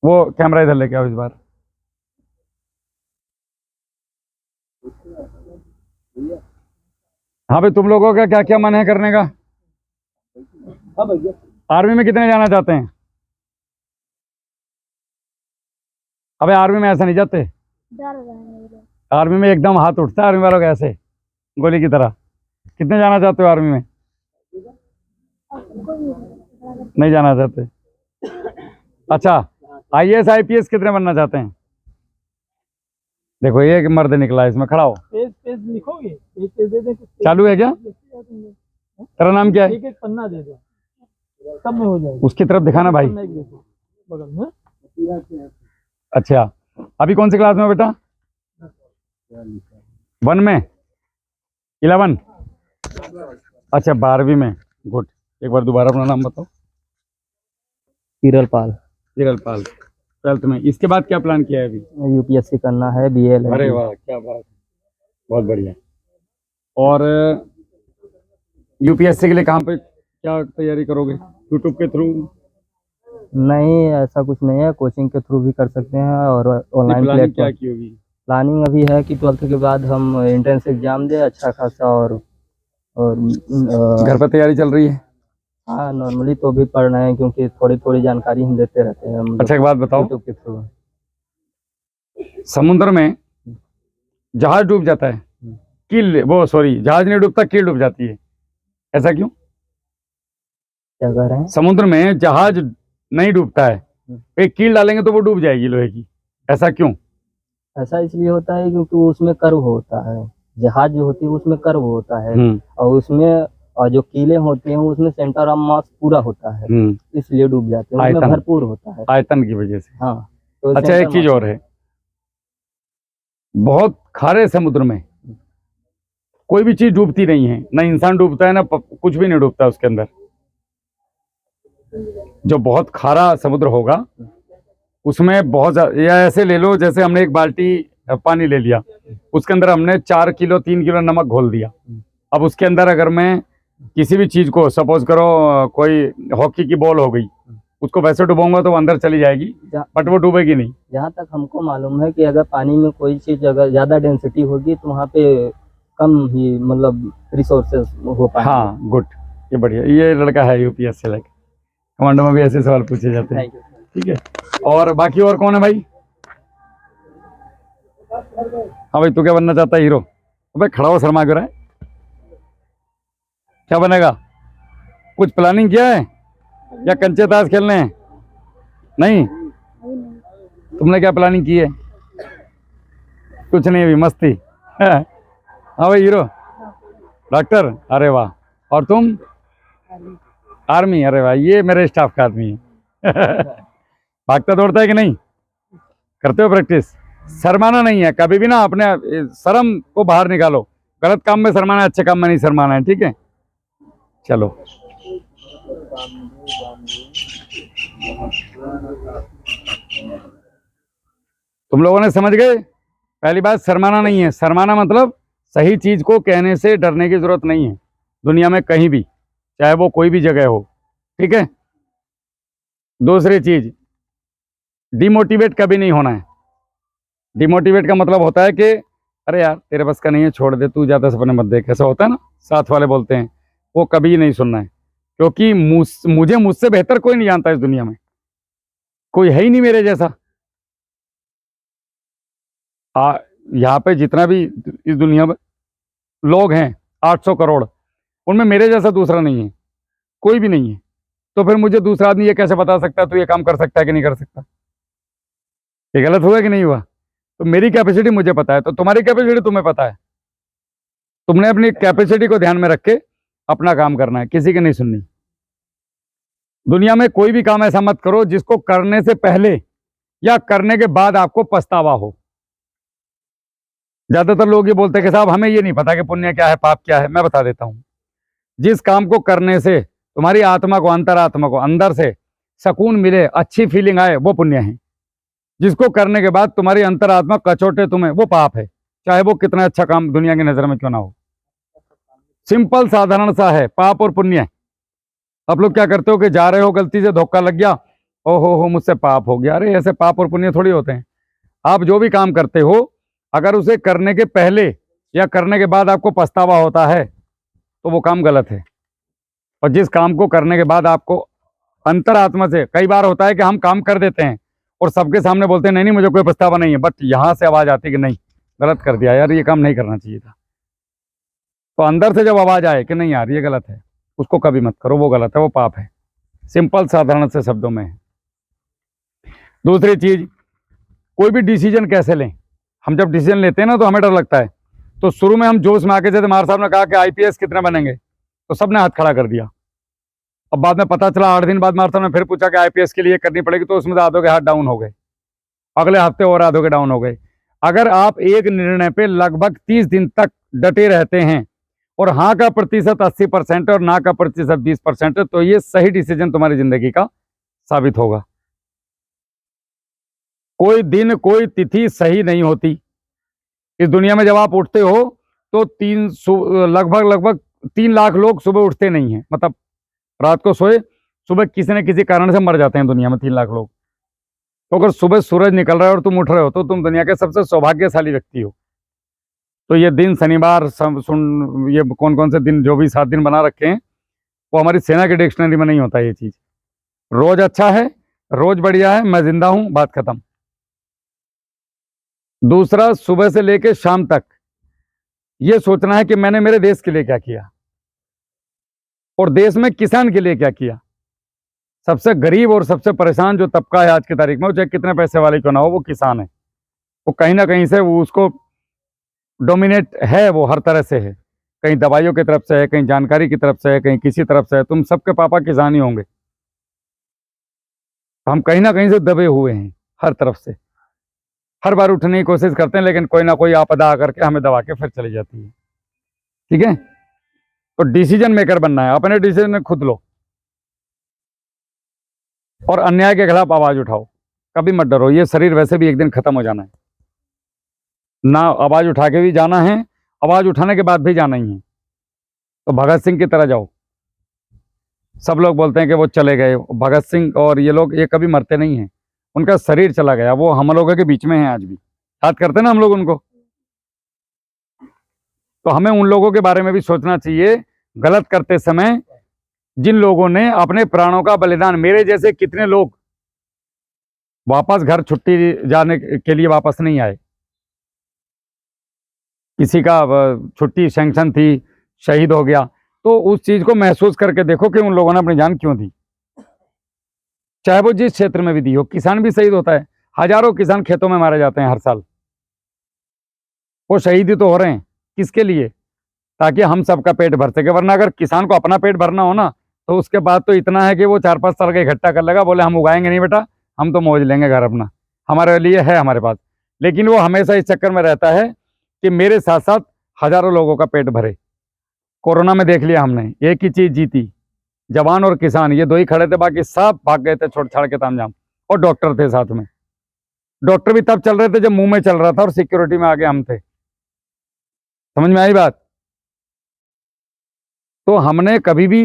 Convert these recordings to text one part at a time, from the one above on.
वो कैमरा इधर लेके आओ इस बार। हाँ भाई, तुम लोगों का क्या क्या मन है करने का? हाँ भैया। आर्मी में कितने जाना चाहते हैं? अबे आर्मी में ऐसा नहीं जाते। आर्मी में एकदम हाथ उठता है आर्मी वालों का ऐसे, गोली की तरह। कितने जाना चाहते हो आर्मी में? नहीं जाना चाहते। अच्छा, आईएएस आईपीएस कितने बनना चाहते हैं? देखो ये एक मर्द निकला, इसमें खड़ा हो। पेज पेज लिखोगे? पेज पेज दे दे। चालू है क्या? तेरा नाम क्या है? एक एक पन्ना दे दो, सब में हो जाएगा। उसकी तरफ दिखाना भाई। पन्ना एक देखो बगल में। अच्छा, अभी कौन सी क्लास में हो बेटा? 1 में, 11? अच्छा 12वीं में, गुड। एक बार दोबारा अपना नाम बताओ। किरल पाल। किरल पाल, 12th में। इसके बाद क्या प्लान किया है अभी? यूपीएससी करना है, बीएल। अरे वाह, क्या बात है, बहुत बढ़िया। और यूपीएससी के लिए कहाँ पे क्या तैयारी करोगे? यूट्यूब के थ्रू? नहीं, ऐसा कुछ नहीं है, कोचिंग के थ्रू भी कर सकते हैं और ऑनलाइन प्लानिंग क्या प्लेटफॉर्म। की होगी? प्लानिंग अभी है कि 12th के बाद हम एंट्रेंस एग्जाम दें अच्छा खासा, और घर पर तैयारी चल रही है? हाँ, नॉर्मली तो भी पढ़ रहे हैं क्योंकि थोड़ी थोड़ी जानकारी हम देते रहते हैं हम अच्छा एक बात बताओ, यूट्यूब के थ्रू। समुद्र में जहाज डूब जाता है, कील, वो सॉरी, जहाज नहीं डूबता, कील डूब जाती है, ऐसा क्यों? क्या कह रहे हैं? समुद्र में जहाज नहीं डूबता है, एक कील डालेंगे तो वो डूब जाएगी लोहे की, ऐसा क्यों? ऐसा इसलिए होता है क्योंकि उसमें कर्व होता है, जहाज जो होती है उसमें कर्व होता है, और उसमें और जो कीलें होती हैं उसमें सेंटर ऑफ मास पूरा होता है, इसलिए डूब जाते हैं, उसमें भरपूर होता है आयतन की वजह से। हाँ तो अच्छा एक चीज और है, बहुत खारे समुद्र में कोई भी चीज डूबती नहीं है, ना इंसान डूबता है, ना कुछ भी नहीं डूबता उसके अंदर। जो बहुत खारा समुद्र होगा उसमें बहुत, या ऐसे ले लो जैसे हमने एक बाल्टी पानी ले लिया, उसके अंदर हमने 4 किलो 3 किलो नमक घोल दिया। अब उसके अंदर अगर मैं किसी भी चीज को, सपोज करो कोई हॉकी की बॉल हो गई, उसको वैसे डुबाऊंगा तो वो अंदर चली जाएगी, बट वो डूबेगी नहीं। जहाँ तक हमको मालूम है कि अगर पानी में कोई चीज अगर ज्यादा डेंसिटी होगी तो वहाँ पे कम ही मतलब रिसोर्सेज हो पाएंगे। हाँ गुड, ये बढ़िया, ये लड़का है यूपीएससी लाइक, कमांडो में भी ऐसे सवाल पूछे जाते हैं। ठीक है, और बाकी और कौन है भाई? हाँ भाई, तू क्या बनना चाहता है? हीरो? अबे खड़ा हो, शर्मा क्यों रहा है? क्या बनेगा? कुछ प्लानिंग किया है या कंचे ताश खेलने हैं? नहीं, तुमने क्या प्लानिंग की है? कुछ नहीं, अभी मस्ती। हाँ भाई, हीरो, डॉक्टर, अरे वाह। और तुम? आर्मी, अरे वाह, ये मेरे स्टाफ का आदमी है। भागता दौड़ता है कि नहीं? करते हो प्रैक्टिस? शर्माना नहीं है कभी भी ना, अपने शर्म को बाहर निकालो। गलत काम में शर्माना है, अच्छे काम में नहीं शर्माना है, ठीक है? चलो, तुम लोगों ने समझ गए? पहली बात, शर्माना नहीं है। शर्माना मतलब सही चीज को कहने से डरने की जरूरत नहीं है, दुनिया में कहीं भी, चाहे वो कोई भी जगह हो, ठीक है? दूसरी चीज, डिमोटिवेट कभी नहीं होना है। डिमोटिवेट का मतलब होता है कि अरे यार तेरे बस का नहीं है, छोड़ दे, तू ज्यादा सपने मत देख, ऐसा होता है ना, साथ वाले बोलते हैं, वो कभी नहीं सुनना है। क्योंकि मुझे मुझसे बेहतर कोई नहीं जानता इस दुनिया में, कोई है ही नहीं मेरे जैसा। यहाँ पे जितना भी इस दुनिया में लोग हैं, 800 करोड़, उनमें मेरे जैसा दूसरा नहीं है, कोई भी नहीं है। तो फिर मुझे दूसरा आदमी ये कैसे बता सकता है तू ये काम कर सकता है कि नहीं कर सकता? ये गलत हुआ कि नहीं हुआ? तो मेरी कैपेसिटी मुझे पता है, तो तुम्हारी कैपेसिटी तुम्हें पता है। तुमने अपनी कैपेसिटी को ध्यान में रख के अपना काम करना है, किसी की नहीं सुननी। दुनिया में कोई भी काम ऐसा मत करो जिसको करने से पहले या करने के बाद आपको पछतावा हो। ज्यादातर लोग ये बोलते हैं कि साहब हमें ये नहीं पता कि पुण्य क्या है, पाप क्या है। मैं बता देता हूं, जिस काम को करने से तुम्हारी आत्मा को, अंतरात्मा को अंदर से सुकून मिले, अच्छी फीलिंग आए, वो पुण्य है। जिसको करने के बाद तुम्हारी अंतरात्मा कचोटे तुम्हें, वो पाप है, चाहे वो कितना अच्छा काम दुनिया की नजर में क्यों ना हो। सिंपल साधारण सा है पाप और पुण्य। आप लोग क्या करते हो कि जा रहे हो, गलती से धोखा लग गया, हो मुझसे पाप हो गया। अरे ऐसे पाप और पुण्य थोड़ी होते हैं। आप जो भी काम करते हो, अगर उसे करने के पहले या करने के बाद आपको पछतावा होता है तो वो काम गलत है। और जिस काम को करने के बाद आपको अंतरात्मा से, कई बार होता है कि हम काम कर देते हैं और सबके सामने बोलते हैं नहीं नहीं मुझे कोई पछतावा नहीं है, बट यहाँ से आवाज आती है कि नहीं गलत कर दिया यार, ये काम नहीं करना चाहिए था। तो अंदर से जब आवाज आए कि नहीं यार ये गलत है, उसको कभी मत करो, वो गलत है, वो पाप है। सिंपल साधारण से शब्दों में है। दूसरी चीज, कोई भी डिसीजन कैसे लें। हम जब डिसीजन लेते हैं ना तो हमें डर लगता है। तो शुरू में हम जोश में आके, जैसे मार साहब ने कहा कि आईपीएस कितने बनेंगे, तो सबने हाथ खड़ा कर दिया। अब बाद में पता चला 8 दिन बाद मार साहब ने फिर पूछा कि आईपीएस के लिए करनी पड़ेगी, तो उसमें आधों के हाथ डाउन हो गए। अगले हफ्ते और आधों के डाउन हो गए। अगर आप एक निर्णय पे लगभग 30 दिन तक डटे रहते हैं और हाँ का प्रतिशत 80% और ना का प्रतिशत 20% है, तो ये सही डिसीजन तुम्हारी जिंदगी का साबित होगा। कोई दिन कोई तिथि सही नहीं होती इस दुनिया में। जब आप उठते हो तो लगभग 3 लाख लोग सुबह उठते नहीं हैं, मतलब रात को सोए, सुबह किसी न किसी कारण से मर जाते हैं दुनिया में 3 लाख लोग। तो अगर सुबह सूरज निकल रहा है और तुम उठ रहे हो तो तुम दुनिया के सबसे सौभाग्यशाली व्यक्ति हो। तो ये दिन शनिवार ये कौन कौन से दिन, जो भी 7 दिन बना रखे हैं, वो हमारी सेना की डिक्शनरी में नहीं होता ये चीज। रोज अच्छा है, रोज बढ़िया है, मैं जिंदा हूं, बात खत्म। दूसरा, सुबह से लेकर शाम तक ये सोचना है कि मैंने मेरे देश के लिए क्या किया और देश में किसान के लिए क्या किया। सबसे गरीब और सबसे परेशान जो तबका है आज की तारीख में, चाहे कितने पैसे वाले क्यों ना हो, वो किसान है। वो कहीं ना कहीं से वो उसको डोमिनेट है, वो हर तरह से है। कहीं दवाइयों की तरफ से है, कहीं जानकारी की तरफ से है, कहीं किसी तरफ से है। तुम सबके पापा किसान ही होंगे। हम कहीं ना कहीं से दबे हुए हैं हर तरफ से। हर बार उठने की कोशिश करते हैं लेकिन कोई ना कोई आपदा आकर के हमें दबा के फिर चली जाती है। ठीक है, तो डिसीजन मेकर बनना है, अपने डिसीजन खुद लो और अन्याय के खिलाफ आवाज उठाओ। कभी मत डरो, ये शरीर वैसे भी एक दिन खत्म हो जाना है ना। आवाज उठा के भी जाना है, आवाज उठाने के बाद भी जाना ही है। तो भगत सिंह की तरह जाओ। सब लोग बोलते हैं कि वो चले गए, भगत सिंह और ये लोग, ये कभी मरते नहीं हैं। उनका शरीर चला गया, वो हम लोगों के बीच में है, आज भी याद करते हैं ना हम लोग उनको। तो हमें उन लोगों के बारे में भी सोचना चाहिए गलत करते समय, जिन लोगों ने अपने प्राणों का बलिदान। मेरे जैसे कितने लोग वापस घर छुट्टी जाने के लिए वापस नहीं आए। किसी का छुट्टी सैंक्शन थी, शहीद हो गया, तो उस चीज को महसूस करके देखो कि उन लोगों ने अपनी जान क्यों दी, चाहे वो जिस क्षेत्र में भी दी हो। किसान भी शहीद होता है, हजारों किसान खेतों में मारे जाते हैं हर साल। वो शहीद ही तो हो रहे हैं, किसके लिए? ताकि हम सबका पेट भर सके। वरना अगर किसान को अपना पेट भरना हो ना, तो उसके बाद तो इतना है कि वो 4-5 साल का इकट्ठा कर लेगा, बोले हम उगाएंगे नहीं बेटा, हम तो मौज लेंगे घर अपना, हमारे लिए है हमारे पास। लेकिन वो हमेशा इस चक्कर में रहता है कि मेरे साथ साथ हजारों लोगों का पेट भरे। कोरोना में देख लिया हमने, एक ही चीज जीती, जवान और किसान, ये 2 ही खड़े थे, बाकी सब भाग गए थे छोड़ छाड़ के तामझाम। और डॉक्टर थे साथ में। डॉक्टर भी तब चल रहे थे जब मुंह में चल रहा था और सिक्योरिटी में आगे हम थे। समझ में आई बात? तो हमने कभी भी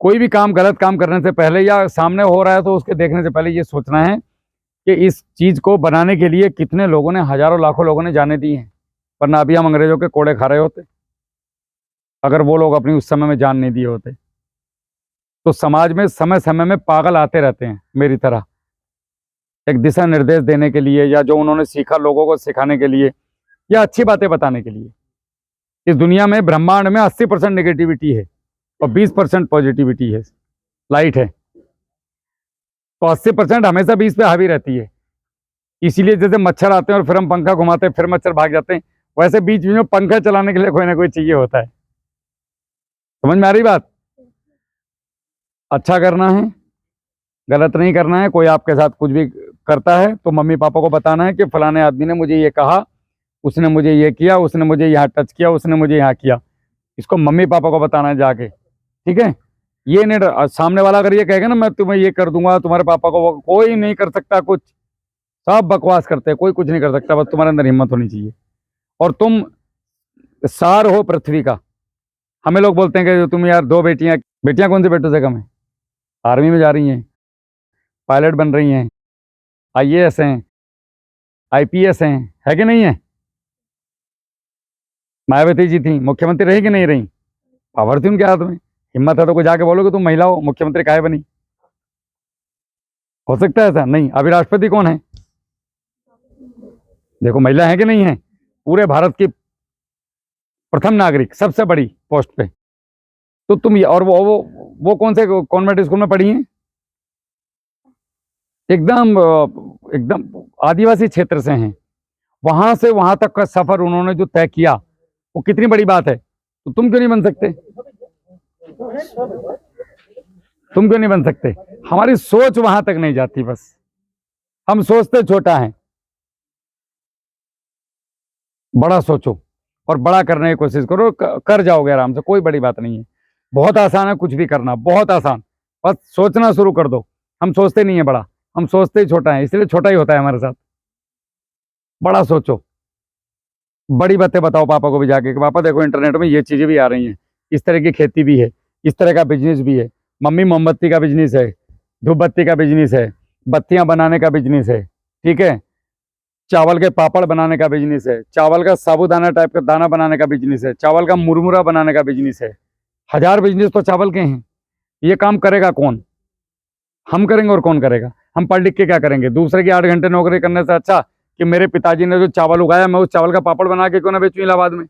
कोई भी काम, गलत काम करने से पहले या सामने हो रहा है तो उसके देखने से पहले ये सोचना है कि इस चीज को बनाने के लिए कितने लोगों ने, हजारों लाखों लोगों ने जाने दी हैं। वरना अभी हम अंग्रेजों के कोड़े खा रहे होते, अगर वो लोग अपनी उस समय में जान नहीं दिए होते। तो समाज में समय समय में पागल आते रहते हैं मेरी तरह, एक दिशा निर्देश देने के लिए, या जो उन्होंने सीखा लोगों को सिखाने के लिए, या अच्छी बातें बताने के लिए। इस दुनिया में, ब्रह्मांड में 80% नेगेटिविटी है और 20% पॉजिटिविटी है, लाइट है। तो 80% हमेशा 20 पे हावी रहती है। इसीलिए जैसे मच्छर आते हैं और फिर हम पंखा घुमाते हैं, फिर मच्छर भाग जाते हैं, वैसे बीच में पंखा चलाने के लिए कोई ना कोई चाहिए होता है। समझ में आ रही बात? अच्छा करना है, गलत नहीं करना है। कोई आपके साथ कुछ भी करता है तो मम्मी पापा को बताना है कि फलाने आदमी ने मुझे ये कहा, उसने मुझे ये किया, उसने मुझे यहाँ टच किया, उसने मुझे यहाँ किया। इसको मम्मी पापा को बताना है जाके, ठीक है? ये नहीं, सामने वाला अगर ये कहेगा ना मैं तुम्हें ये कर दूंगा, तुम्हारे पापा को, कोई नहीं कर सकता कुछ। सब बकवास करते हैं, कोई कुछ नहीं कर सकता, बस तुम्हारे अंदर हिम्मत होनी चाहिए। और तुम सार हो पृथ्वी का। हमें लोग बोलते हैं कि तुम यार 2 बेटियां, बेटियां कौन सी बेटों से कम है, आर्मी में जा रही हैं। पायलट बन रही हैं, IAS हैं, IPS हैं, है कि नहीं है? मायावती जी थी, मुख्यमंत्री रही कि नहीं रही? पावर थी उनके हाथ में, हिम्मत है तो कोई जाके बोलो कि तुम महिला हो, मुख्यमंत्री काहे बनी? हो सकता है ऐसा? नहीं। अभी राष्ट्रपति कौन है? देखो महिला है कि नहीं है? पूरे भारत की प्रथम नागरिक, सबसे बड़ी पोस्ट पे। तो तुम और वो कौन से कॉन्वेंट स्कूल में पढ़ी हैं? एकदम आदिवासी क्षेत्र से हैं, वहां से वहां तक का सफर उन्होंने जो तय किया वो कितनी बड़ी बात है। तो तुम क्यों नहीं बन सकते? तुम क्यों नहीं बन सकते? हमारी सोच वहां तक नहीं जाती, बस हम सोचते छोटा है। बड़ा सोचो और बड़ा करने की कोशिश करो, कर जाओगे आराम से, कोई बड़ी बात नहीं है। बहुत आसान है कुछ भी करना, बहुत आसान, बस सोचना शुरू कर दो। हम सोचते नहीं है बड़ा, हम सोचते ही छोटा है, इसलिए छोटा ही होता है हमारे साथ। बड़ा सोचो, बड़ी बातें बताओ पापा को भी जाके कि पापा देखो इंटरनेट में ये चीजें भी आ रही हैं, इस तरह की खेती भी है, इस तरह का बिजनेस भी है। मम्मी मोमबत्ती का बिजनेस है, धूप बत्ती का बिजनेस है, बत्तियां बनाने का बिजनेस है, ठीक है, चावल के पापड़ बनाने का बिजनेस है, चावल का साबूदाना टाइप का दाना बनाने का बिजनेस है, चावल का मुरमुरा बनाने का बिजनेस है। 1000 बिजनेस तो चावल के हैं। ये काम करेगा कौन? हम करेंगे और कौन करेगा? हम पढ़ लिख के क्या करेंगे? दूसरे की 8 घंटे नौकरी करने से अच्छा कि मेरे पिताजी ने जो चावल उगाया मैं उस चावल का पापड़ बना के क्यों ना बेचूं इलाहाबाद में।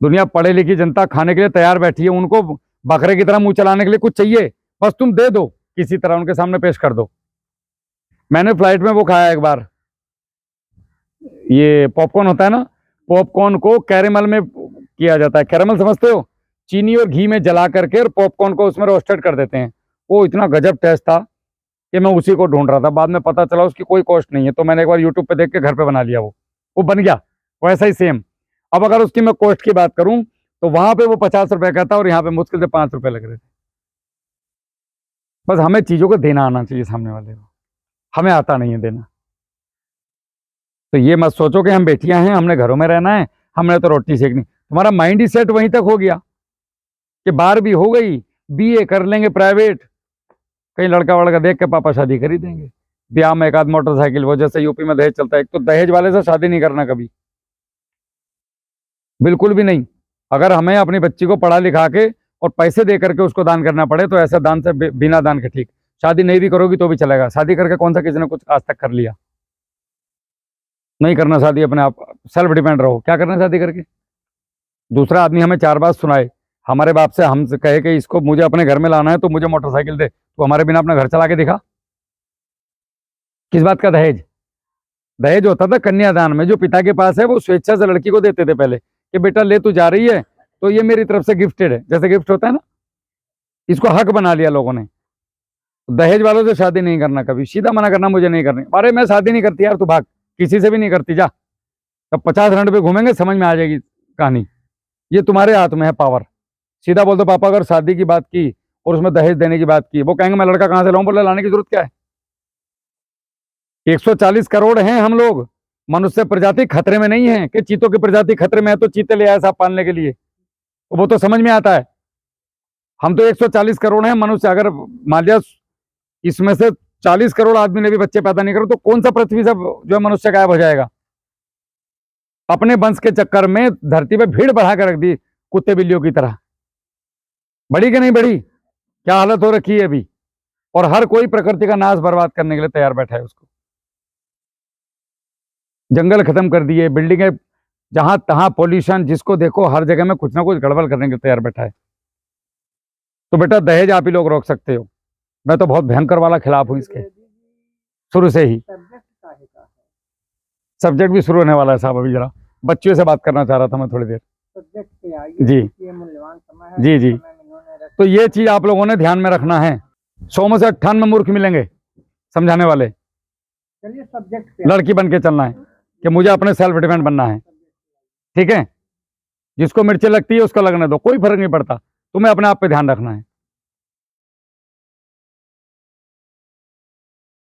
दुनिया पढ़े लिखी जनता खाने के लिए तैयार बैठी है, उनको बकरे की तरह मुंह चलाने के लिए कुछ चाहिए, बस तुम दे दो, किसी तरह उनके सामने पेश कर दो। मैंने फ्लाइट में वो खाया एक बार, ये पॉपकॉर्न होता है ना, पॉपकॉर्न को कैरेमल में किया जाता है। कैरेमल समझते हो? चीनी और घी में जला करके और पॉपकॉर्न को उसमें रोस्टेड कर देते हैं। वो इतना गजब टेस्ट था कि मैं उसी को ढूंढ रहा था, बाद में पता चला उसकी कोई कॉस्ट नहीं है, तो मैंने एक बार यूट्यूब पे देख के घर पे बना लिया, वो बन गया वैसा ही सेम। अब अगर उसकी मैं कॉस्ट की बात करूं तो वहां पे वो 50 रुपए का था और यहाँ पे मुश्किल से 5 रुपए लग रहे थे। बस हमें चीजों को देना आना चाहिए सामने वाले को, हमें आता नहीं है देना। तो ये मत सोचो कि हम बेटियां हैं, हमने घरों में रहना है, हमने तो रोटी सेकनी। तुम्हारा माइंड ही सेट वहीं तक हो गया कि 12वीं हो गई, BA कर लेंगे प्राइवेट, कहीं लड़का वड़का देख के पापा शादी कर ही देंगे, ब्याह में एक आध मोटरसाइकिल, वो जैसे यूपी में दहेज चलता है, एक तो दहेज वाले से शादी नहीं करना कभी, बिल्कुल भी नहीं। अगर हमें अपनी बच्ची को पढ़ा लिखा के और पैसे दे करके उसको दान करना पड़े तो ऐसे दान से बिना दान के ठीक। शादी नहीं भी करोगी तो भी चलेगा। शादी करके कौन सा किसी ने कुछ आज तक कर लिया? नहीं करना शादी, अपने आप सेल्फ डिपेंड रहो। क्या करना शादी करके? दूसरा आदमी हमें 4 बात सुनाए, हमारे बाप से हमसे कहे कि इसको मुझे अपने घर में लाना है तो मुझे मोटरसाइकिल दे, तो हमारे बिना अपना घर चला के दिखा। किस बात का दहेज? दहेज होता था कन्यादान में, जो पिता के पास है वो स्वेच्छा से लड़की को देते थे पहले कि बेटा ले तू जा रही है तो ये मेरी तरफ से गिफ्टेड है, जैसे गिफ्ट होता है ना, इसको हक बना लिया लोगों ने। दहेज वालों से शादी नहीं करना कभी, सीधा मना करना मुझे नहीं करनी। अरे मैं शादी नहीं करती यार, तू भाग, किसी से भी नहीं करती, जा। तब 50 रन पे घूमेंगे, समझ में आ जाएगी कहानी। ये तुम्हारे हाथ में है पावर। सीधा बोल दो पापा अगर शादी की बात की और उसमें दहेज देने की बात की, वो कहेंगे मैं लड़का कहां से लाऊं, बोले लाने की जरूरत क्या है? 140 करोड़ हैं हम लोग, मनुष्य प्रजाति खतरे में नहीं है कि चीतों की प्रजाति खतरे में है तो चीते ले आए साहब पालने के लिए, तो वो तो समझ में आता है। हम तो 140 करोड़ हैं मनुष्य, अगर मान लिया इसमें से 40 करोड़ आदमी ने भी बच्चे पैदा नहीं करे तो कौन सा पृथ्वी से जो है मनुष्य गायब हो जाएगा? अपने वंश के चक्कर में धरती पे भीड़ बढ़ा कर रख दी कुत्ते बिल्लियों की तरह। बढ़ी कि नहीं बढ़ी? क्या हालत हो रखी है अभी। और हर कोई प्रकृति का नाश बर्बाद करने के लिए तैयार बैठा है। उसको जंगल खत्म कर दिए, बिल्डिंगें जहां तहां पॉल्यूशन, जिसको देखो हर जगह में कुछ ना कुछ गड़बड़ करने के लिए तैयार बैठा है। तो बेटा दहेज आप ही लोग रोक सकते हो, मैं तो बहुत भयंकर वाला खिलाफ हूं इसके, शुरू से ही। सब्जेक्ट भी शुरू होने वाला है साहब, अभी जरा बच्चों से बात करना चाह रहा था मैं थोड़ी देर। जी जी जी, तो ये चीज आप लोगों ने ध्यान में रखना है। 100 में से 98 मूर्ख मिलेंगे समझाने वाले। चलिए सब्जेक्ट लड़की बन के चलना है कि मुझे अपने सेल्फ डिपेंडेंट बनना है, ठीक है। जिसको मिर्ची लगती है उसको लगने दो, कोई फर्क नहीं पड़ता, तुम्हें अपने आप पे ध्यान रखना है।